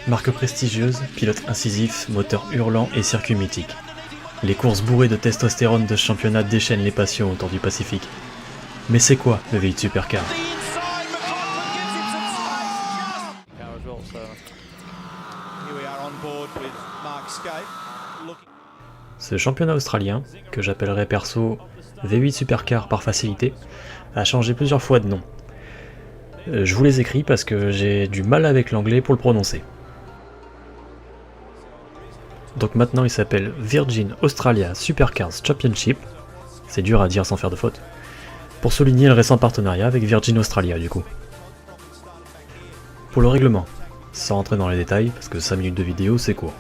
Marque prestigieuse, pilote incisif, moteur hurlant et circuit mythique. Les courses bourrées de testostérone de ce championnat déchaînent les passions autour du Pacifique. Mais c'est quoi le V8 Supercar ? Ce championnat australien, que j'appellerais perso V8 Supercar par facilité, a changé plusieurs fois de nom. Je vous les écris parce que j'ai du mal avec l'anglais pour le prononcer. Donc maintenant il s'appelle Virgin Australia Supercars Championship, c'est dur à dire sans faire de faute, pour souligner le récent partenariat avec Virgin Australia du coup. Pour le règlement, sans rentrer dans les détails parce que 5 minutes de vidéo c'est court.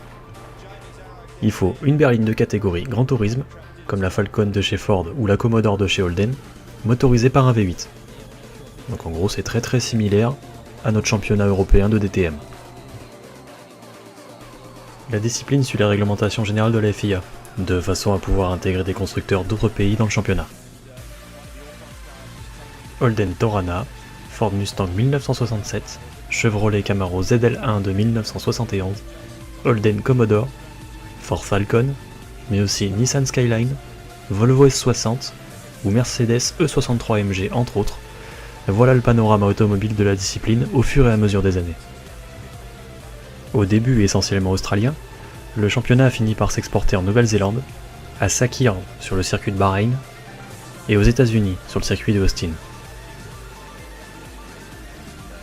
Il faut une berline de catégorie Grand Tourisme, comme la Falcon de chez Ford ou la Commodore de chez Holden, motorisée par un V8. Donc en gros c'est très similaire à notre championnat européen de DTM. La discipline suit la réglementation générale de la FIA, de façon à pouvoir intégrer des constructeurs d'autres pays dans le championnat. Holden Torana, Ford Mustang 1967, Chevrolet Camaro ZL1 de 1971, Holden Commodore, Ford Falcon, mais aussi Nissan Skyline, Volvo S60 ou Mercedes E63 MG entre autres. Voilà le panorama automobile de la discipline au fur et à mesure des années. Au début essentiellement australien, le championnat a fini par s'exporter en Nouvelle-Zélande, à Sakhir sur le circuit de Bahreïn et aux États-Unis sur le circuit de Austin.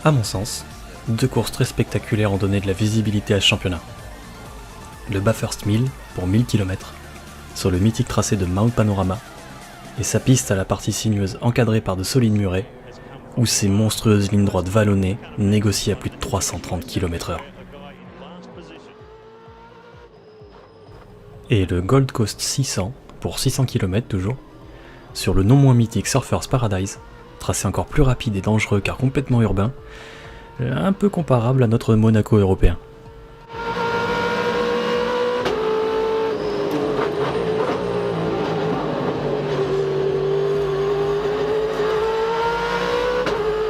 À mon sens, deux courses très spectaculaires ont donné de la visibilité à ce championnat. Le Bathurst 1000 pour 1000 km sur le mythique tracé de Mount Panorama et sa piste à la partie sinueuse encadrée par de solides murets où ces monstrueuses lignes droites vallonnées négocient à plus de 330 km/h. Et le Gold Coast 600 pour 600 km toujours sur le non moins mythique Surfers Paradise, tracé encore plus rapide et dangereux car complètement urbain, un peu comparable à notre Monaco européen.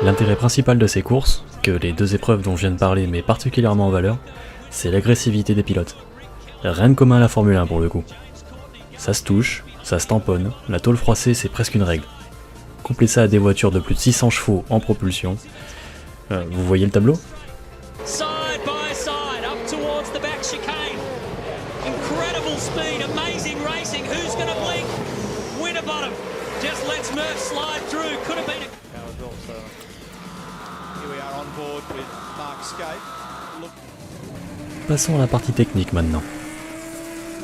L'intérêt principal de ces courses, que les deux épreuves dont je viens de parler met particulièrement en valeur, c'est l'agressivité des pilotes. Rien de commun à la Formule 1 pour le coup. Ça se touche, ça se tamponne, la tôle froissée c'est presque une règle. Couplez ça à des voitures de plus de 600 chevaux en propulsion. Vous voyez le tableau ? Side by side, up towards the back chicane. Incredible speed, amazing racing. Who's going to blink? Winterbottom just lets Murph slide through. Could have been a... Here we are on board with Mark Skate. Passons à la partie technique maintenant.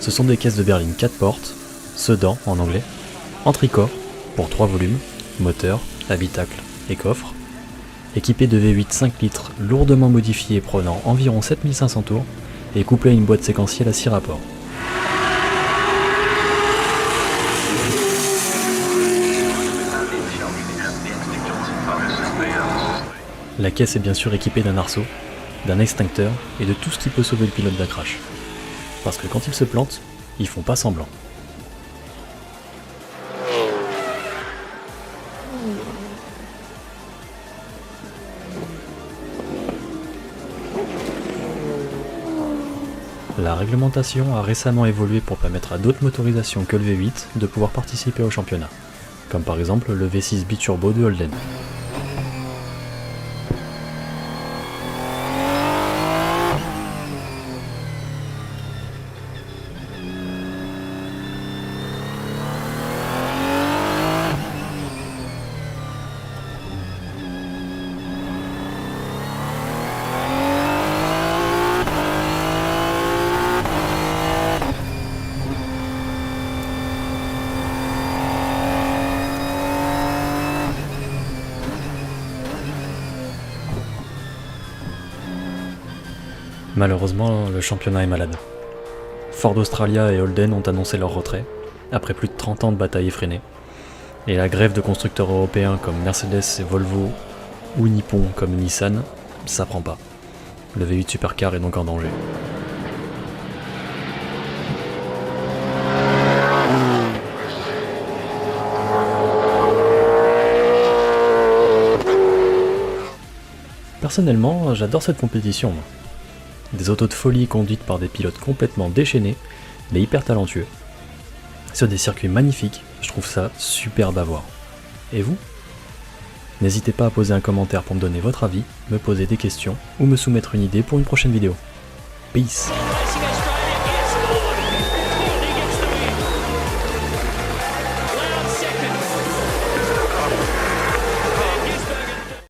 Ce sont des caisses de berline 4 portes, sedan en anglais, en tricot pour 3 volumes, moteur, habitacle et coffre, équipé de V8 5 litres lourdement modifié prenant environ 7500 tours et couplé à une boîte séquentielle à 6 rapports. La caisse est bien sûr équipée d'un arceau, d'un extincteur et de tout ce qui peut sauver le pilote d'un crash. Parce que quand ils se plantent, ils font pas semblant. La réglementation a récemment évolué pour permettre à d'autres motorisations que le V8 de pouvoir participer au championnat, comme par exemple le V6 biturbo de Holden. Malheureusement, le championnat est malade. Ford Australia et Holden ont annoncé leur retrait, après plus de 30 ans de bataille effrénée, et la grève de constructeurs européens comme Mercedes et Volvo, ou Nippon comme Nissan, ça prend pas. Le V8 Supercar est donc en danger. Personnellement, j'adore cette compétition. Des autos de folie conduites par des pilotes complètement déchaînés, mais hyper talentueux. Sur des circuits magnifiques, je trouve ça superbe à voir. Et vous ? N'hésitez pas à poser un commentaire pour me donner votre avis, me poser des questions ou me soumettre une idée pour une prochaine vidéo. Peace!